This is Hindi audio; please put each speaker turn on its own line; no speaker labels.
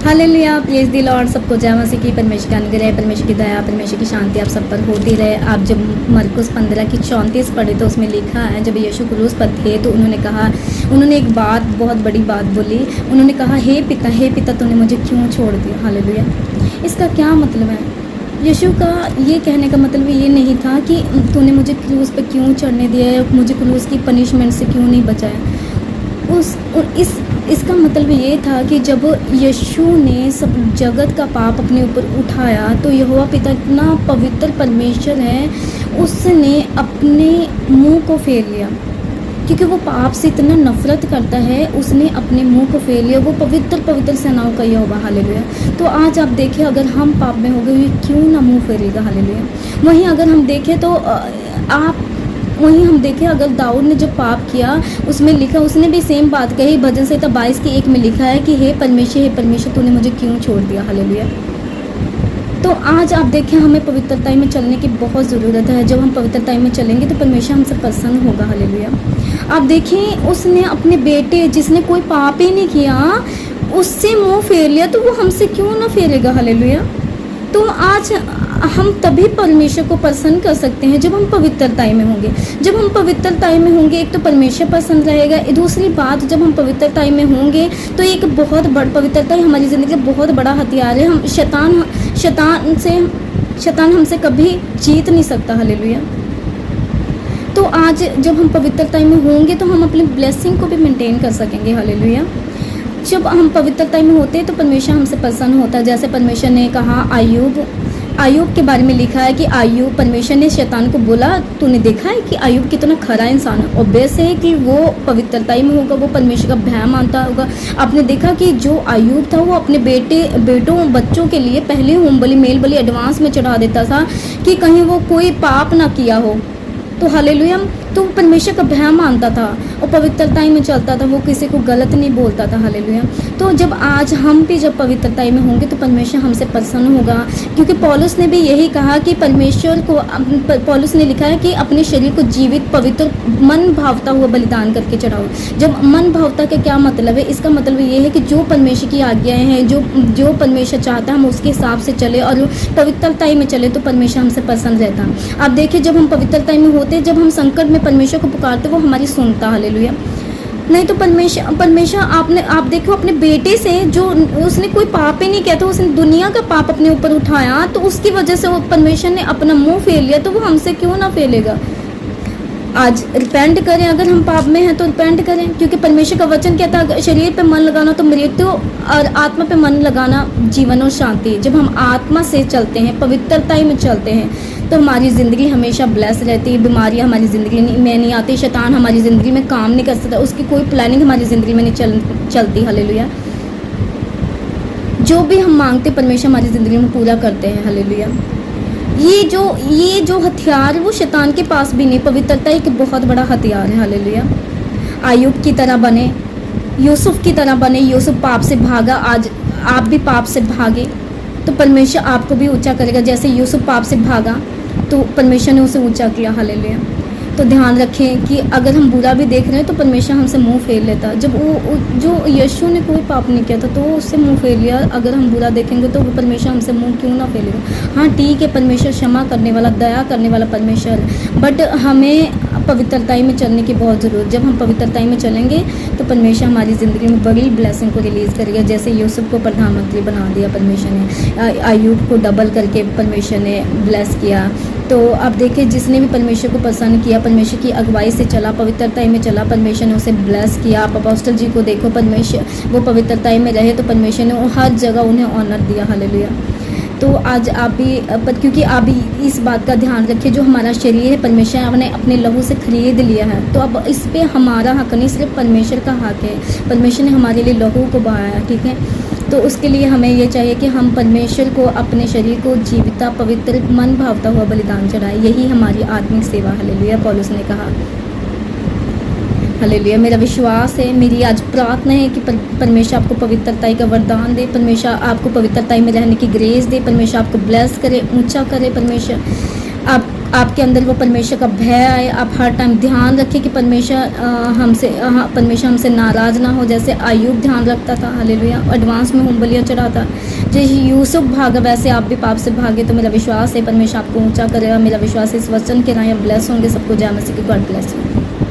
Hallelujah, praise the Lord. सबको जय मसीह की। परमेश्वर का अनुग्रह, परमेश्वर की दया, परमेश्वर की शांति आप सब पर होती रहे। आप जब मरकुस 15 की 34 पढ़े तो उसमें लिखा है, जब यीशु क्रूस पर थे तो उन्होंने एक बात, बहुत बड़ी बात बोली। उन्होंने कहा, हे पिता तूने मुझे क्यों छोड़ दिया। हालेलुया। इसका क्या मतलब है? यीशु का ये कहने का मतलब ये नहीं था कि तूने मुझे क्रूस पर क्यों चढ़ने दिया है, मुझे क्रूस की पनिशमेंट से क्यों नहीं बचाया। इसका मतलब ये था कि जब यीशु ने सब जगत का पाप अपने ऊपर उठाया तो यहोवा पिता इतना पवित्र परमेश्वर है, उसने अपने मुंह को फेर लिया, क्योंकि वो पाप से इतना नफरत करता है। उसने अपने मुंह को फेर लिया। वो पवित्र सेनाओं का यहोवा। हालेलुया। तो आज आप देखें, अगर हम पाप में हो गए क्यों ना मुंह फेरेगा। हालेलुया। वहीं अगर हम देखें तो अगर दाऊद ने जब पाप किया, उसमें लिखा, उसने भी सेम बात कही। भजन संहिता 22 की 1 में लिखा है कि हे परमेश्वर तूने मुझे क्यों छोड़ दिया। हालेलुया। तो आज आप देखें, हमें पवित्रता में चलने की बहुत ज़रूरत है। जब हम पवित्रता में चलेंगे तो परमेश्वर हमसे प्रसन्न होगा। हालेलुया। आप देखें, उसने अपने बेटे, जिसने कोई पाप ही नहीं किया, उससे मुंह फेर लिया, तो वो हमसे क्यों ना फेरेगा। हालेलुया। तो आज हम तभी परमेश्वर को प्रसन्न कर सकते हैं जब हम पवित्रताई में होंगे। जब हम पवित्रताई में होंगे, एक तो परमेश्वर प्रसन्न रहेगा। दूसरी बात, जब हम पवित्रताई में होंगे तो एक बहुत बड़ा, पवित्रताई हमारी ज़िंदगी का बहुत बड़ा हथियार है। हम शैतान हमसे कभी जीत नहीं सकता। हालेलुया। तो आज जब हम पवित्रताई में होंगे तो हम अपनी ब्लेसिंग को भी मेंटेन कर सकेंगे। हालेलुया। जब हम पवित्रता में होते हैं तो परमेश्वर हमसे प्रसन्न होता है। जैसे परमेश्वर ने कहा, आयूब के बारे में लिखा है कि परमेश्वर ने शैतान को बोला, तूने देखा है कि आयूब कितना खरा इंसान है। ऑब्वियस है कि वो पवित्रता में होगा, वो परमेश्वर का भय मानता होगा। आपने देखा कि जो आयूब था वो अपने बच्चों के लिए पहले होम बलि, मेल बलि एडवांस में चढ़ा देता था कि कहीं वो कोई पाप ना किया हो। तो हालेलुया। तो परमेश्वर का भय मानता था और पवित्रताई में चलता था, वो किसी को गलत नहीं बोलता था। हालेलुया। तो जब आज हम भी जब पवित्रताई में होंगे तो परमेश्वर हमसे प्रसन्न होगा, क्योंकि पौलुस ने भी यही कहा कि पौलुस ने लिखा है कि अपने शरीर को जीवित, पवित्र, मन भावता हुआ बलिदान करके चढ़ाओ। जब मन भावता का क्या मतलब है? इसका मतलब ये है कि जो परमेश्वर की आज्ञाएं हैं, जो परमेश्वर चाहता है हम उसके हिसाब से चले और पवित्रताई में चले तो परमेश्वर हमसे प्रसन्न रहता है। आप देखिए, जब हम पवित्रताई में होते, जब हम संकट में परमेश्वर को पुकारते, वो हमारी सुनता। हालेलुया। नहीं तो परमेश्वर आप देखो, अपने बेटे से, जो उसने कोई पाप ही नहीं किया था, उसने दुनिया का पाप अपने ऊपर उठाया, तो उसकी वजह से वो परमेश्वर ने अपना मुंह फेर लिया, तो वो हमसे क्यों ना फेलेगा। आज रिपेंट करें, अगर हम पाप में हैं तो रिपेंट करें, क्योंकि परमेश्वर का वचन कहता है शरीर पे मन लगाना तो मृत्यु और आत्मा पे मन लगाना जीवन और शांति। जब हम आत्मा से चलते हैं, पवित्रता में चलते हैं, तो हमारी ज़िंदगी हमेशा ब्लेस रहती है। बीमारियां हमारी ज़िंदगी में नहीं आती, शैतान हमारी ज़िंदगी में काम नहीं कर सकता, उसकी कोई प्लानिंग हमारी ज़िंदगी में नहीं चलती। हालेलुया। जो भी हम मांगते परमेश्वर हमारी ज़िंदगी में पूरा करते हैं। हालेलुया। ये जो हथियार है वो शैतान के पास भी नहीं। पवित्रता एक बहुत बड़ा हथियार है। हालेलुया। आयूब की तरह बने, यूसुफ की तरह बने। यूसुफ पाप से भागा, आज आप भी पाप से भागे तो परमेश्वर आपको भी ऊंचा करेगा। जैसे यूसुफ पाप से भागा तो परमेश्वर ने उसे ऊंचा किया। हालेलुया। तो ध्यान रखें कि अगर हम बुरा भी देख रहे हैं तो परमेश्वर हमसे मुंह फेर लेता। जब जो यीशु ने कोई पाप नहीं किया था तो वो उससे मुंह फेर लिया। अगर हम बुरा देखेंगे तो वो परमेश्वर हमसे मुंह क्यों ना फेरेगा। हाँ ठीक है, परमेश्वर क्षमा करने वाला, दया करने वाला परमेश्वर, बट हमें पवित्रताई में चलने की बहुत ज़रूरत। जब हम पवित्रताई में चलेंगे तो परमेश्वर हमारी ज़िंदगी में बड़ी ब्लेसिंग को रिलीज़ करेगा। जैसे यूसुफ को प्रधानमंत्री बना दिया परमेश्वर ने, आयूब को डबल करके परमेश्वर ने ब्लेस किया। तो अब देखिए, जिसने भी परमेश्वर को पसंद किया, परमेश्वर की अगुवाई से चला, पवित्रताई में चला, परमेश्वर ने उसे ब्लेस किया। आप अपोस्टल जी को देखो, परमेश्वर वो पवित्रताई में रहे तो परमेश्वर ने हर जगह उन्हें ऑनर दिया। हालेलुया। तो आज आप भी, क्योंकि आप भी इस बात का ध्यान रखिए, जो हमारा शरीर है परमेश्वर ने अपने लहू से खरीद लिया है, तो अब इस पे हमारा हक नहीं, सिर्फ परमेश्वर का हक है। परमेश्वर ने हमारे लिए लहू को बहाया, ठीक है। तो उसके लिए हमें ये चाहिए कि हम परमेश्वर को, अपने शरीर को जीविता, पवित्र, मन भावता हुआ बलिदान चढ़ाएं। यही हमारी आत्मिक सेवा। हालेलुया। पौलुस ने कहा। हालेलुया। मेरा विश्वास है, मेरी आज प्रार्थना है कि परमेश्वर आपको पवित्रताई का वरदान दे, परमेश्वर आपको पवित्रताई में रहने की ग्रेस दे, परमेश्वर आपको ब्लेस करे, ऊंचा करे, परमेश्वर आपके अंदर वो परमेश्वर का भय आए। आप हर टाइम ध्यान रखें कि परमेश्वर हमसे नाराज़ ना हो, जैसे अय्यूब ध्यान रखता था। हालेलुया। एडवांस में होम बलियाँ चढ़ाता। जैसे यूसुफ भागा वैसे आप भी पाप से भागे। तो मेरा विश्वास है परमेश्वर आपको ऊंचा करेगा। मेरा विश्वास है इस वचन के राह ब्लेस होंगे। सबको जय मसीह की। God bless you.